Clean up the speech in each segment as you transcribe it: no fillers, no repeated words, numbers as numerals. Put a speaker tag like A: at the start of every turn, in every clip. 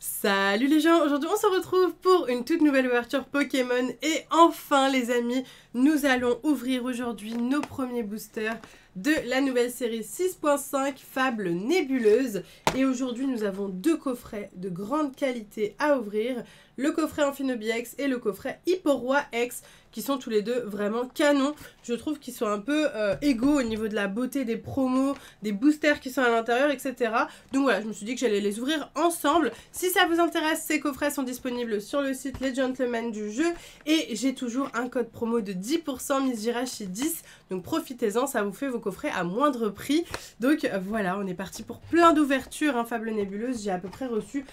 A: Salut les gens, aujourd'hui on se retrouve pour une toute nouvelle ouverture Pokémon et enfin les amis, nous allons ouvrir aujourd'hui nos premiers boosters de la nouvelle série 6.5 Fable Nébuleuse. Et aujourd'hui nous avons deux coffrets de grande qualité à ouvrir, le coffret Amphinobi X et le coffret Hipporoi X, qui sont tous les deux vraiment canons. Je trouve qu'ils sont un peu égaux au niveau de la beauté des promos, des boosters qui sont à l'intérieur, etc. Donc voilà, je me suis dit que j'allais les ouvrir ensemble. Si ça vous intéresse, ces coffrets sont disponibles sur le site Les Gentlemen du jeu. Et j'ai toujours un code promo de 10% Miss Jirachi 10. Donc profitez-en, ça vous fait vos coffrets à moindre prix. Donc voilà, on est parti pour plein d'ouvertures, hein, Fable Nébuleuse. J'ai à peu près reçu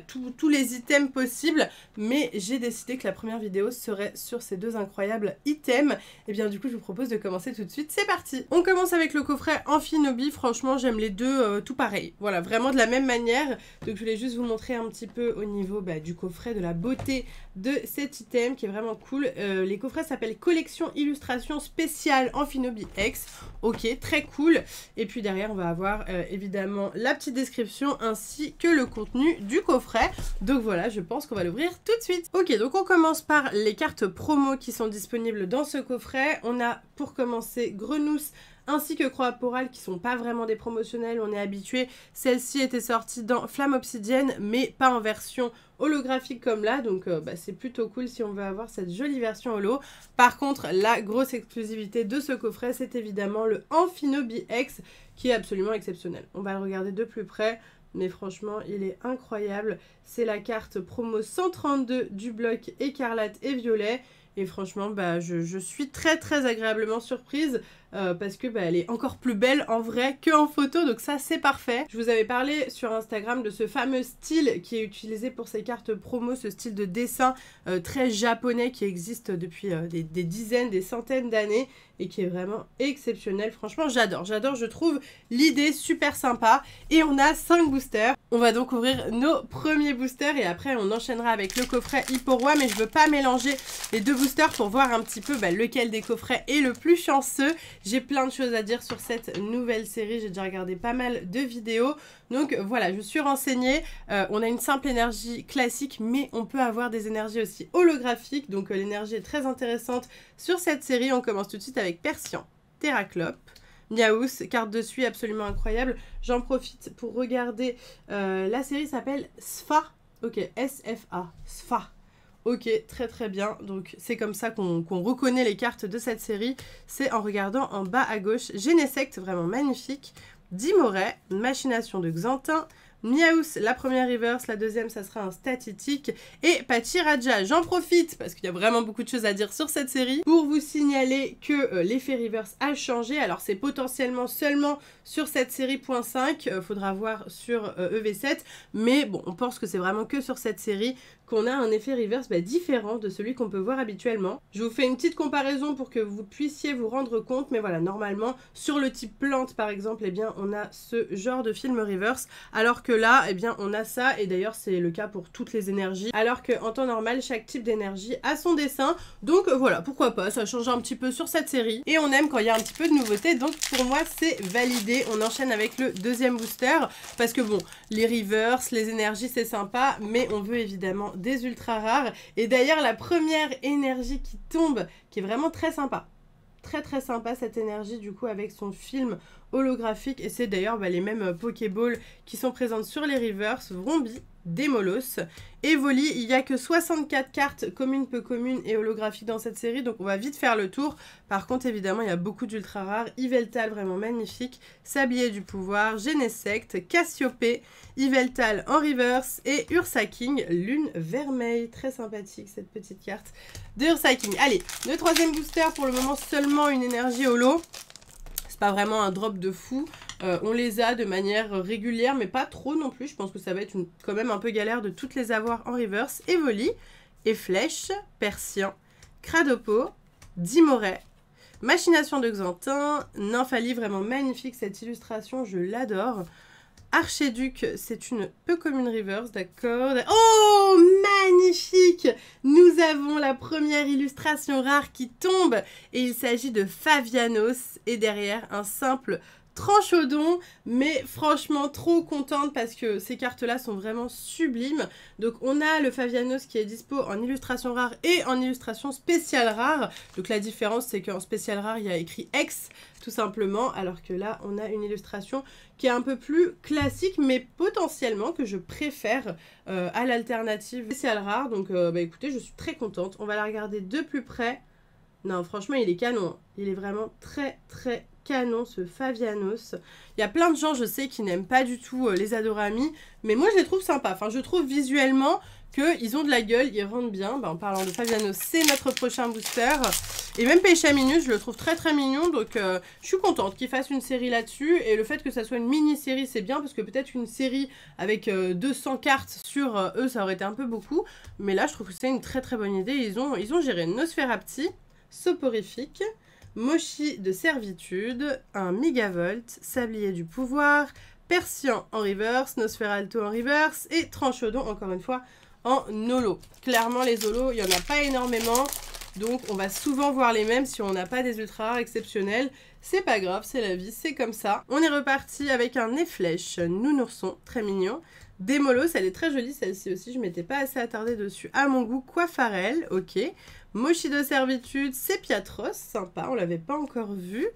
A: tous les items possibles. Mais j'ai décidé que la première vidéo serait sur ces deux incroyables items. Et bien du coup je vous propose de commencer tout de suite, c'est parti. On commence avec le coffret Amphinobi, franchement j'aime les deux tout pareil, voilà, vraiment de la même manière. Donc je voulais juste vous montrer un petit peu au niveau du coffret, de la beauté de cet item qui est vraiment cool. Les coffrets s'appellent Collection Illustration Spéciale Amphinobi X, ok, très cool. Et puis derrière on va avoir évidemment la petite description ainsi que le contenu du coffret. Donc voilà, je pense qu'on va l'ouvrir tout de suite. Ok, donc on commence par les cartes promo qui sont disponibles dans ce coffret. On a pour commencer Grenousse ainsi que Croaporal qui sont pas vraiment des promotionnels, on est habitué. Celle-ci était sortie dans Flamme Obsidienne mais pas en version holographique comme là, donc c'est plutôt cool si on veut avoir cette jolie version holo. Par contre, la grosse exclusivité de ce coffret, c'est évidemment le Amphinobi X qui est absolument exceptionnel. On va le regarder de plus près. Mais franchement, il est incroyable. C'est la carte promo 132 du bloc écarlate et violet. Et franchement, je suis très agréablement surprise parce que elle est encore plus belle en vrai qu'en photo. Donc ça, c'est parfait. Je vous avais parlé sur Instagram de ce fameux style qui est utilisé pour ces cartes promo, ce style de dessin très japonais qui existe depuis des dizaines, des centaines d'années et qui est vraiment exceptionnel. Franchement, j'adore, je trouve l'idée super sympa. Et on a 5 boosters. On va donc ouvrir nos premiers boosters et après on enchaînera avec le coffret Hipporoi, mais je veux pas mélanger les deux boosters pour voir un petit peu lequel des coffrets est le plus chanceux. J'ai plein de choses à dire sur cette nouvelle série, j'ai déjà regardé pas mal de vidéos. Donc voilà, je me suis renseignée. On a une simple énergie classique, mais on peut avoir des énergies aussi holographiques. Donc l'énergie est très intéressante sur cette série. On commence tout de suite avec Persian, Terraclope, Miaous, carte de suie absolument incroyable. J'en profite pour regarder. La série s'appelle Sfa. Ok, S-F-A. Sfa. Ok, très bien. Donc c'est comme ça qu'on reconnaît les cartes de cette série. C'est en regardant en bas à gauche. Genesect, vraiment magnifique. Dimoret, Machination de Xantin. Miaous, la première reverse, la deuxième ça sera un statitique et Pachiraja. J'en profite parce qu'il y a vraiment beaucoup de choses à dire sur cette série pour vous signaler que l'effet reverse a changé. Alors c'est potentiellement seulement sur cette série .5, faudra voir sur EV7, mais bon, on pense que c'est vraiment que sur cette série qu'on a un effet reverse différent de celui qu'on peut voir habituellement. Je vous fais une petite comparaison pour que vous puissiez vous rendre compte, mais voilà, normalement sur le type plante par exemple, eh bien on a ce genre de film reverse, alors que là, eh bien on a ça, et d'ailleurs c'est le cas pour toutes les énergies, alors qu'en temps normal, chaque type d'énergie a son dessin. Donc voilà, pourquoi pas, ça change un petit peu sur cette série, et on aime quand il y a un petit peu de nouveauté, donc pour moi c'est validé. On enchaîne avec le deuxième booster, parce que bon, les reverse, les énergies c'est sympa, mais on veut évidemment des ultra rares. Et d'ailleurs la première énergie qui tombe, qui est vraiment très sympa, très sympa cette énergie du coup avec son film holographique, et c'est d'ailleurs les mêmes Pokéballs qui sont présentes sur les reverse, Vrombi, Démolos et Voli. Il n'y a que 64 cartes communes, peu communes et holographiques dans cette série, donc on va vite faire le tour. Par contre évidemment il y a beaucoup d'ultra rares. Yveltal vraiment magnifique, Sablier du pouvoir, Genesect, Cassiopée, Yveltal en reverse et Ursaking, Lune Vermeille. Très sympathique cette petite carte de Ursaking. Allez, le troisième booster, pour le moment seulement une énergie holo. Pas vraiment un drop de fou, on les a de manière régulière mais pas trop non plus. Je pense que ça va être quand même un peu galère de toutes les avoir en reverse. Evoli, Efflèche, Persian, Cradopo, Dimoret, Machination de Xantin, Nymphalie, vraiment magnifique cette illustration, je l'adore. Archéduc, c'est une peu commune reverse, d'accord. Oh, magnifique! Nous avons la première illustration rare qui tombe et il s'agit de Favianos et derrière un simple Tranchaudon, mais franchement trop contente parce que ces cartes-là sont vraiment sublimes. Donc on a le Favianos qui est dispo en illustration rare et en illustration spéciale rare. Donc la différence c'est qu'en spéciale rare il y a écrit X tout simplement, alors que là on a une illustration qui est un peu plus classique mais potentiellement que je préfère à l'alternative spéciale rare. Donc bah écoutez, je suis très contente. On va la regarder de plus près. Non, franchement, il est canon. Il est vraiment très, très canon, ce Favianos. Il y a plein de gens, je sais, qui n'aiment pas du tout les Adorami, mais moi, je les trouve sympas. Enfin, je trouve visuellement qu'ils ont de la gueule, ils rentrent bien. Bah, en parlant de Favianos, c'est notre prochain booster. Et même Péchaminus, je le trouve très, très mignon. Donc, je suis contente qu'il fasse une série là-dessus. Et le fait que ça soit une mini-série, c'est bien, parce que peut-être une série avec 200 cartes sur eux, ça aurait été un peu beaucoup. Mais là, je trouve que c'est une très, très bonne idée. Ils ont géré Nosferapti, Soporifique, Mochi de servitude, un Megavolt, Sablier du pouvoir, Persian en reverse, Nosferalto en reverse et Tranchaudon encore une fois en holo. Clairement les holos, il n'y en a pas énormément, donc on va souvent voir les mêmes si on n'a pas des ultra rares exceptionnels. C'est pas grave, c'est la vie, c'est comme ça. On est reparti avec un Néflèche Nounourson, très mignon. Démolos, elle est très jolie celle-ci aussi, je m'étais pas assez attardée dessus à mon goût. Coiffarel, ok. Mochi de servitude, Sépiatros, sympa, on l'avait pas encore vu.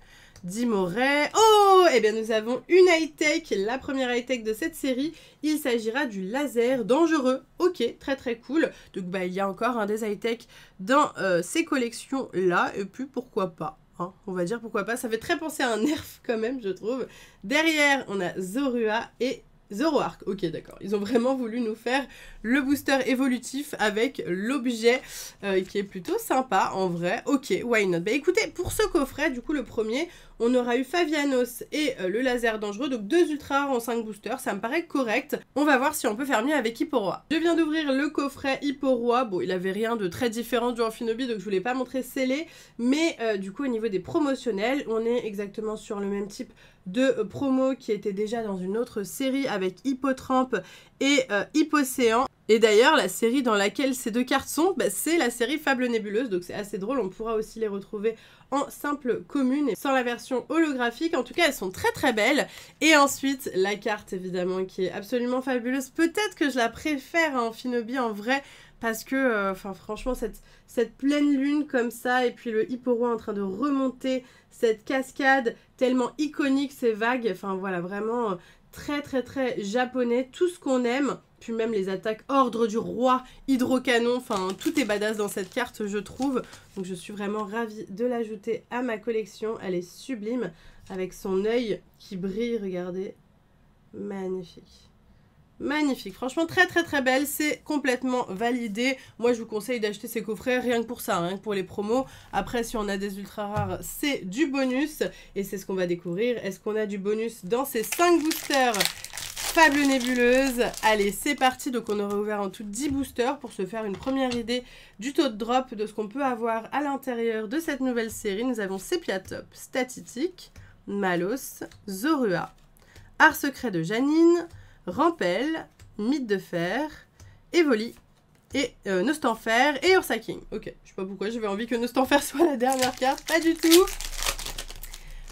A: Dimoret, oh, et bien nous avons une high-tech, la première high-tech de cette série. Il s'agira du laser dangereux, ok, très très cool. Donc bah il y a encore un des high-tech dans ces collections là, et puis pourquoi pas. On va dire pourquoi pas, ça fait très penser à un nerf quand même je trouve. Derrière on a Zorua et Zoroark, ok d'accord, ils ont vraiment voulu nous faire le booster évolutif avec l'objet qui est plutôt sympa en vrai, ok, why not. Bah écoutez, pour ce coffret, du coup le premier, on aura eu Favianos et le laser dangereux, donc 2 ultra rares en 5 boosters, ça me paraît correct. On va voir si on peut faire mieux avec Hipporoi. Je viens d'ouvrir le coffret Hipporoi, bon il avait rien de très différent du Amphinobi, donc je vous l'ai pas montré scellé, mais du coup au niveau des promotionnels, on est exactement sur le même type de promo qui était déjà dans une autre série avec Hippotrampe et Hippocéan. Et d'ailleurs, la série dans laquelle ces deux cartes sont, bah, c'est la série Fable Nébuleuse, donc c'est assez drôle, on pourra aussi les retrouver en simple commune et sans la version holographique. En tout cas, elles sont très très belles. Et ensuite, la carte évidemment qui est absolument fabuleuse. Peut-être que je la préfère à Amphinobi en vrai, parce que, franchement, cette pleine lune comme ça, et puis le Hipporoi en train de remonter, cette cascade tellement iconique, ces vagues, enfin voilà, vraiment très très très japonais, tout ce qu'on aime. Puis même les attaques ordre du roi, hydrocanon, enfin tout est badass dans cette carte je trouve. Donc je suis vraiment ravie de l'ajouter à ma collection, elle est sublime, avec son œil qui brille, regardez, magnifique. Magnifique, franchement très très très belle, c'est complètement validé. Moi je vous conseille d'acheter ces coffrets rien que pour ça, rien que pour les promos. Après si on a des ultra rares, c'est du bonus et c'est ce qu'on va découvrir. Est-ce qu'on a du bonus dans ces 5 boosters Fable Nébuleuse? Allez c'est parti, donc on aurait ouvert en tout 10 boosters pour se faire une première idée du taux de drop, de ce qu'on peut avoir à l'intérieur de cette nouvelle série. Nous avons Sépiatop, Statitique, Malos, Zorua, Art Secret de Janine, Rampel, Mythe de Fer, Evoli et Nostanfer et Ursa King. Ok, je sais pas pourquoi j'avais envie que Nostanfer soit la dernière carte, pas du tout.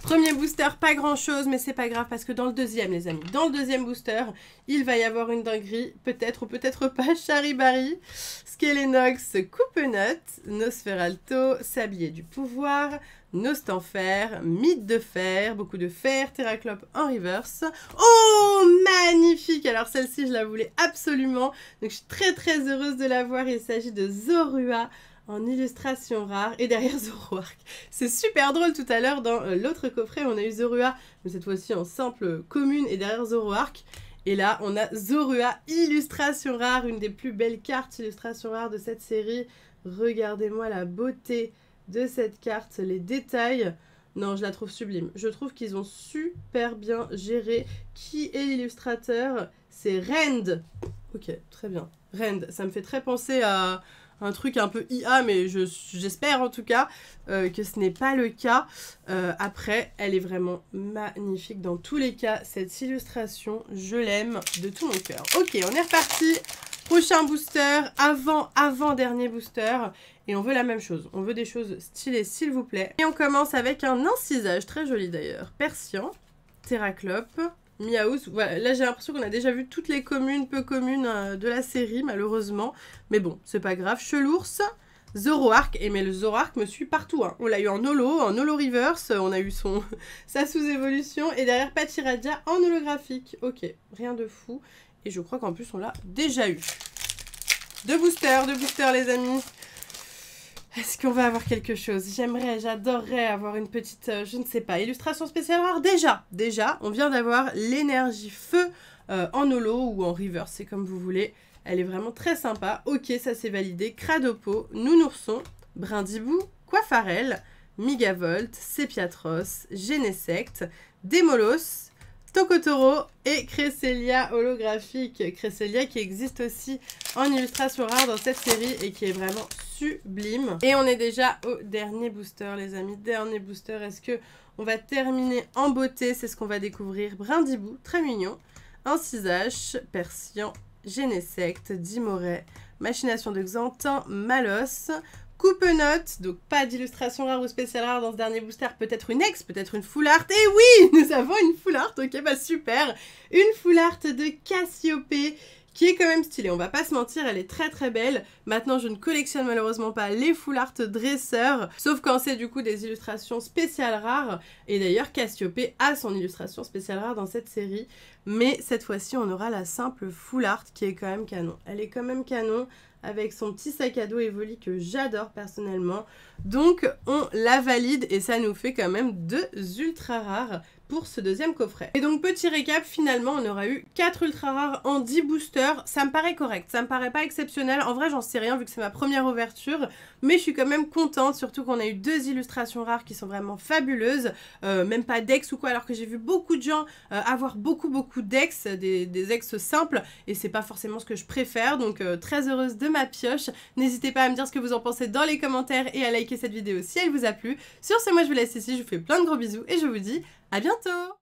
A: Premier booster, pas grand chose, mais c'est pas grave parce que dans le deuxième, les amis, dans le deuxième booster, il va y avoir une dinguerie, peut-être ou peut-être pas, Charibari, Skelenox, Coupenut, Nosferalto, Sablier du pouvoir, Nostanfer, Mythe de fer, beaucoup de fer, Terraclope en reverse. Oh, magnifique! Alors celle-ci, je la voulais absolument, donc je suis très très heureuse de la voir. Il s'agit de Zorua en illustration rare et derrière Zoroark. C'est super drôle, tout à l'heure dans l'autre coffret on a eu Zorua, mais cette fois-ci en simple commune et derrière Zoroark. Et là on a Zorua illustration rare, une des plus belles cartes illustration rare de cette série. Regardez-moi la beauté de cette carte, les détails. Non, je la trouve sublime. Je trouve qu'ils ont super bien géré. Qui est l'illustrateur? C'est Rend. Ok, très bien. Rend, ça me fait très penser à un truc un peu IA, mais j'espère en tout cas que ce n'est pas le cas. Après, elle est vraiment magnifique dans tous les cas. Cette illustration, je l'aime de tout mon cœur. Ok, on est reparti. Prochain booster, avant-dernier booster. Et on veut la même chose. On veut des choses stylées, s'il vous plaît. Et on commence avec un incisage, très joli d'ailleurs. Persian, Terraclope, Miaouz. Voilà, là j'ai l'impression qu'on a déjà vu toutes les communes, peu communes de la série malheureusement. Mais bon, c'est pas grave. Chelours, Zoroark, et mais le Zoroark me suit partout. Hein. On l'a eu en holo reverse, on a eu sa sous-évolution, et derrière Pachiradia en holographique. Ok, rien de fou. Et je crois qu'en plus on l'a déjà eu. Deux boosters les amis. Est-ce qu'on va avoir quelque chose? J'adorerais avoir une petite, je ne sais pas, illustration spéciale rare. Déjà, on vient d'avoir l'énergie feu en holo ou en reverse, c'est comme vous voulez. Elle est vraiment très sympa. Ok, ça c'est validé. Cradopo, Nounourson, Brindibou, Coiffarel, Migavolt, Sepiatros, Genesect, Démolos, Tokotoro et Cresselia holographique. Cresselia qui existe aussi en illustration rare dans cette série et qui est vraiment sublime. Et on est déjà au dernier booster les amis. Dernier booster, est-ce que on va terminer en beauté? C'est ce qu'on va découvrir. Brindibou, très mignon. Incisage, Persian, Genesect, Dimoret, Machination de Xantin, Malos, Coupenote, donc pas d'illustration rare ou spéciale rare dans ce dernier booster, peut-être une ex, peut-être une full art, et oui, nous avons une full art, ok, bah super, une full art de Cassiope, qui est quand même stylée, on va pas se mentir, elle est très très belle. Maintenant je ne collectionne malheureusement pas les full art dresseurs, sauf quand c'est du coup des illustrations spéciales rares, et d'ailleurs Cassiope a son illustration spéciale rare dans cette série, mais cette fois-ci on aura la simple full art qui est quand même canon, elle est quand même canon, avec son petit sac à dos Evoli que j'adore personnellement. Donc on la valide et ça nous fait quand même 2 ultra rares pour ce deuxième coffret. Et donc petit récap, finalement on aura eu 4 ultra rares en 10 boosters. Ça me paraît correct, ça me paraît pas exceptionnel. En vrai j'en sais rien vu que c'est ma première ouverture, mais je suis quand même contente, surtout qu'on a eu 2 illustrations rares qui sont vraiment fabuleuses. Même pas d'ex ou quoi, alors que j'ai vu beaucoup de gens avoir beaucoup d'ex, des ex simples, et c'est pas forcément ce que je préfère, donc très heureuse de ma pioche. N'hésitez pas à me dire ce que vous en pensez dans les commentaires et à liker cette vidéo si elle vous a plu. Sur ce, moi je vous laisse ici, je vous fais plein de gros bisous et je vous dis à bientôt!